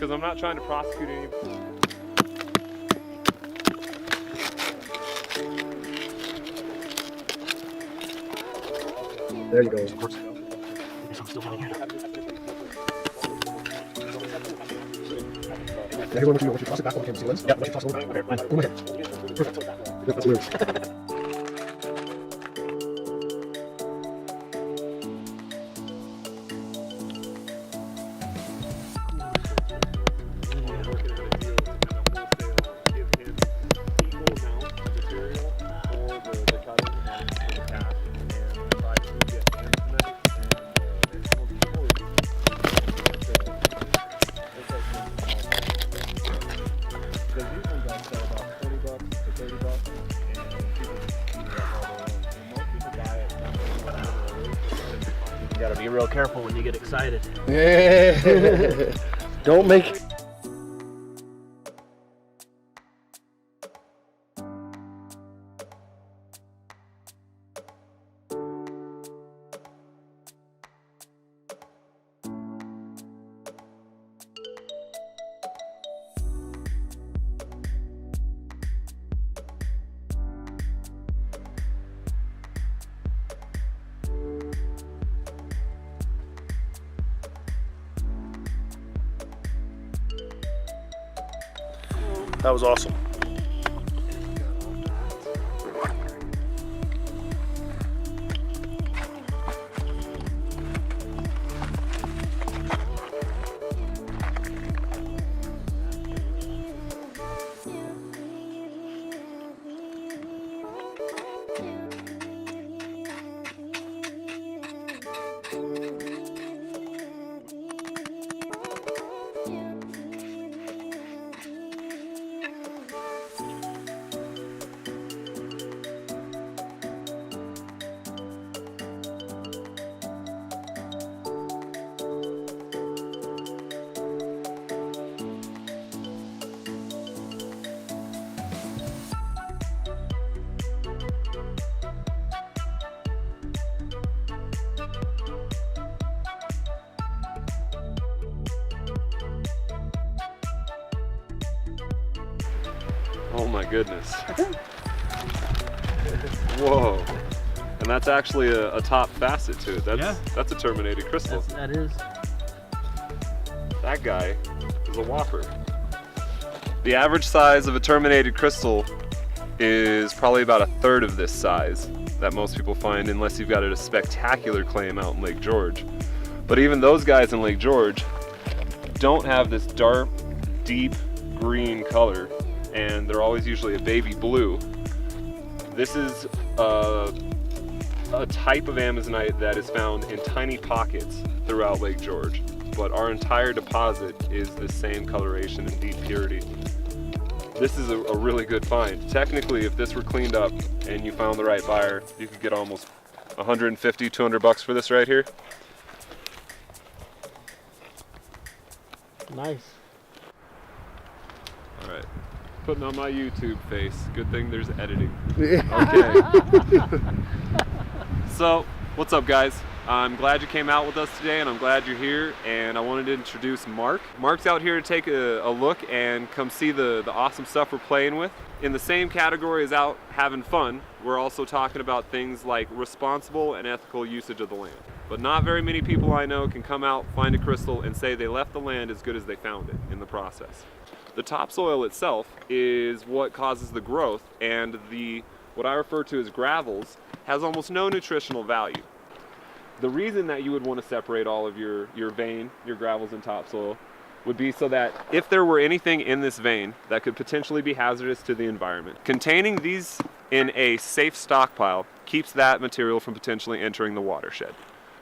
because I'm not trying to prosecute any. There you go. Everyone, once you toss it back on the sealants, once you toss it over, go ahead. Perfect. That's weird. You gotta be real careful when you get excited. Don't make. That was awesome. Oh my goodness. Whoa. And that's actually a top facet to it. That's a terminated crystal. That is. That guy is a whopper. The average size of a terminated crystal is probably about a third of this size that most people find, unless you've got a spectacular claim out in Lake George. But even those guys in Lake George don't have this dark, deep green color, and they're always usually a baby blue. This is a type of amazonite that is found in tiny pockets throughout Lake George, but our entire deposit is the same coloration and deep purity. This is a really good find. Technically, if this were cleaned up and you found the right buyer, you could get almost 150, 200 bucks for this right here. Nice. All right, putting on my YouTube face. Good thing there's editing. Okay. So, what's up guys? I'm glad you came out with us today, and I'm glad you're here, and I wanted to introduce Mark. Mark's out here to take a look and come see the awesome stuff we're playing with. In the same category as out having fun, we're also talking about things like responsible and ethical usage of the land. But not very many people I know can come out, find a crystal, and say they left the land as good as they found it in the process. The topsoil itself is what causes the growth, and what I refer to as gravels has almost no nutritional value. The reason that you would want to separate all of your vein, your gravels and topsoil, would be so that if there were anything in this vein that could potentially be hazardous to the environment, containing these in a safe stockpile keeps that material from potentially entering the watershed.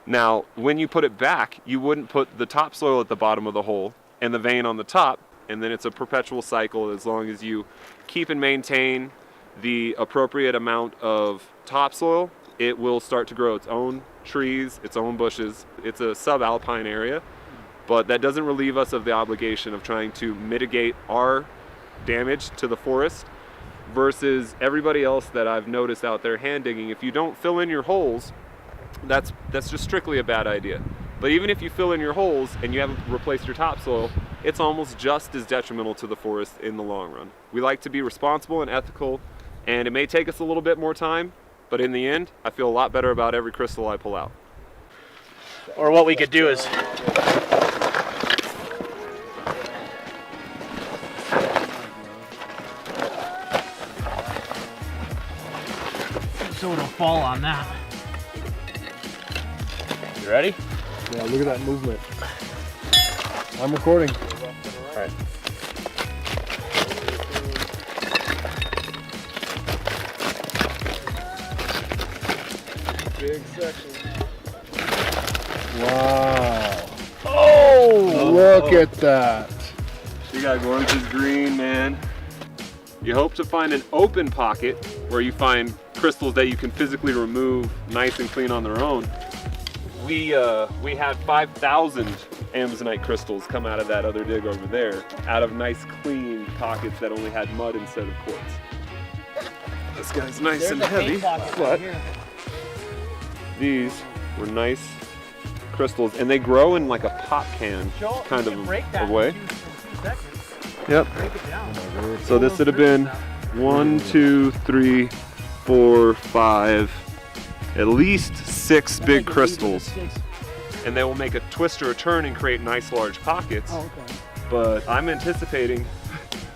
Now, when you put it back, you wouldn't put the topsoil at the bottom of the hole and the vein on the top, and then it's a perpetual cycle as long as you keep and maintain the appropriate amount of topsoil. It will start to grow its own trees, its own bushes. It's a subalpine area, but that doesn't relieve us of the obligation of trying to mitigate our damage to the forest versus everybody else that I've noticed out there hand digging. If you don't fill in your holes, that's just strictly a bad idea. But even if you fill in your holes and you haven't replaced your topsoil, it's almost just as detrimental to the forest in the long run. We like to be responsible and ethical, and it may take us a little bit more time, but in the end, I feel a lot better about every crystal I pull out. Or what we could do is so it'll fall on that. You ready? Yeah, look at that movement. I'm recording. All right. Big section. Wow. Oh! Look at that. You got gorgeous green, man. You hope to find an open pocket where you find crystals that you can physically remove nice and clean on their own. We had 5,000 Amazonite crystals come out of that other dig over there, out of nice clean pockets that only had mud instead of quartz. This guy's nice and heavy, but these were nice crystals, and they grow in like a pop can kind of a way. Yep. So this would have been 1, 2, 3, 4, 5, at least 6 big crystals. And they will make a twist or a turn and create nice large pockets. Oh, okay. But I'm anticipating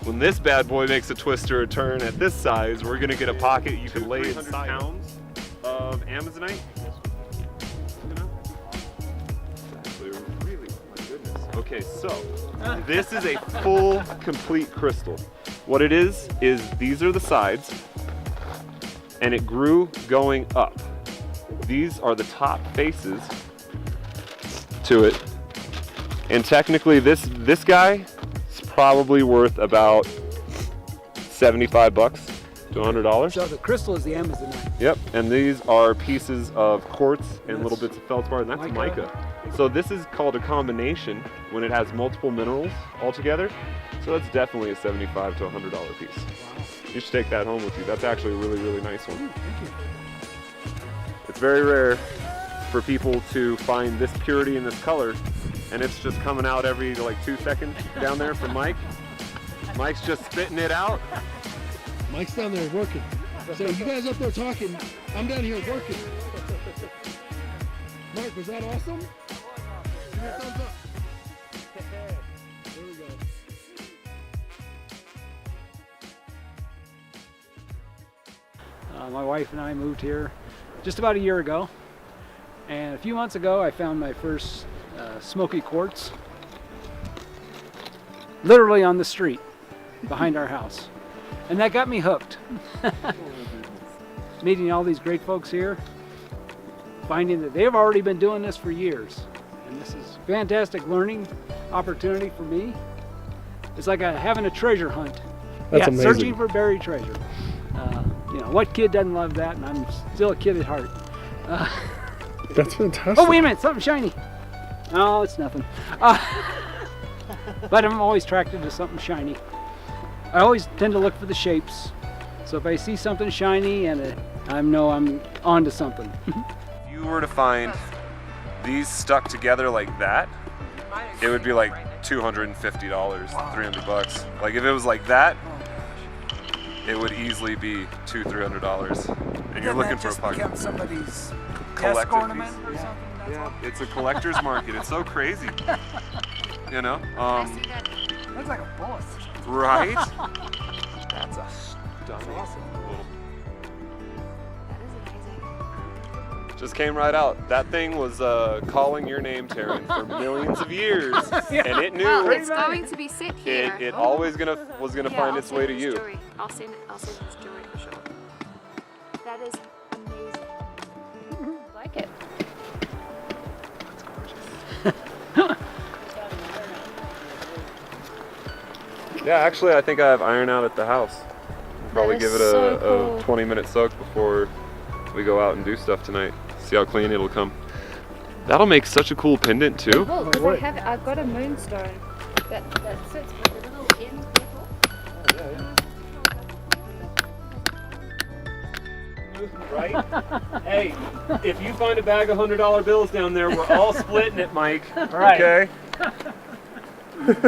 when this bad boy makes a twist or a turn at this size, we're gonna get a pocket you can lay inside. Pounds of Amazonite. You know? Actually, really, my goodness. Okay, so this is a full, complete crystal. What it is these are the sides, and it grew going up. These are the top faces to it, and technically this guy is probably worth about $75 to $100. So the crystal is the Amazonite. Yep, and these are pieces of quartz and little bits of feldspar, and that's mica. So this is called a combination when it has multiple minerals all together. So that's definitely a $75 to $100 piece. Wow. You should take that home with you. That's actually a really, really nice one. Ooh, thank you. It's very rare for people to find this purity in this color, and it's just coming out every like 2 seconds down there from Mike. Mike's just spitting it out. Mike's down there working. So you guys up there talking, I'm down here working. Mark, was that awesome? Give me a thumbs up. There we go. My wife and I moved here just about a year ago, and a few months ago I found my first smoky quartz literally on the street behind our house, and that got me hooked. Meeting all these great folks here, finding that they've already been doing this for years, and this is fantastic learning opportunity for me. It's like having a treasure hunt. That's amazing. Searching for buried treasure. You know, what kid doesn't love that? And I'm still a kid at heart. That's fantastic. Oh, wait a minute, something shiny. No, it's nothing. But I'm always attracted to something shiny. I always tend to look for the shapes. So if I see something shiny, and I know I'm onto something. If you were to find these stuck together like that, it would be like $250, $300. Like if it was like that, it would easily be $200-300. And you're looking for a pocket. Somebody's Collector ornament piece. or something. That's Yeah, it's a collector's market. It's so crazy. You know? Looks like a bullet. Right? That's a stunning awesome. little. That is amazing. Just came right out. That thing was calling your name, Taryn, for millions of years, and it knew Well, it's going to be sit here. it always was gonna Yeah, find I'll its send way to this you. Joey. I'll send this Joey for sure. That is amazing. I like it. Yeah, actually, I think I have iron out at the house. We'll probably That give is it so a cool. 20-minute soak before we go out and do stuff tonight. See how clean it'll come. That'll make such a cool pendant too. Well, because I've got a moonstone that sits with a little end pebble. Right? Hey, if you find a bag of $100 bills down there, we're all splitting it, Mike. Right. Okay? Get to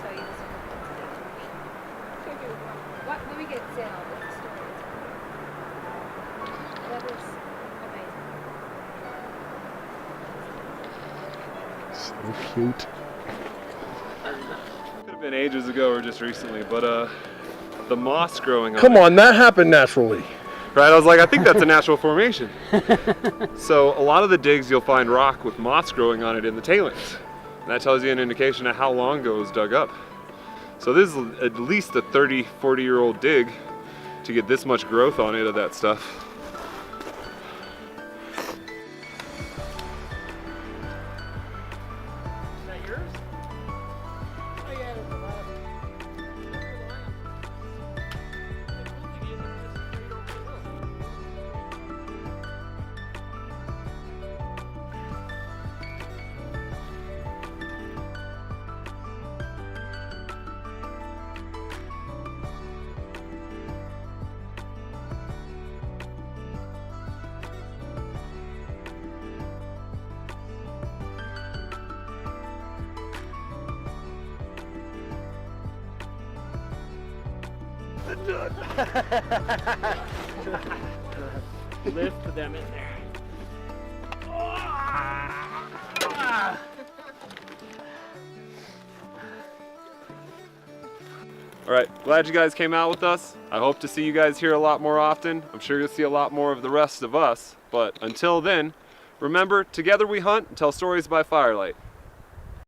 tell you this information. What? Let me get Sam on this story. That is amazing. So cute. Could have been ages ago or just recently, but the moss growing on Come it. on, that happened naturally. Right, I was like, I think that's a natural formation. So a lot of the digs you'll find rock with moss growing on it in the tailings. And that tells you an indication of how long ago it was dug up. So this is at least a 30, 40-year-old dig to get this much growth on it of that stuff. Is that yours? Oh yeah, it's the last. Lift them in there. All right, glad you guys came out with us. I hope to see you guys here a lot more often. I'm sure you'll see a lot more of the rest of us. But until then, remember, together we hunt and tell stories by firelight.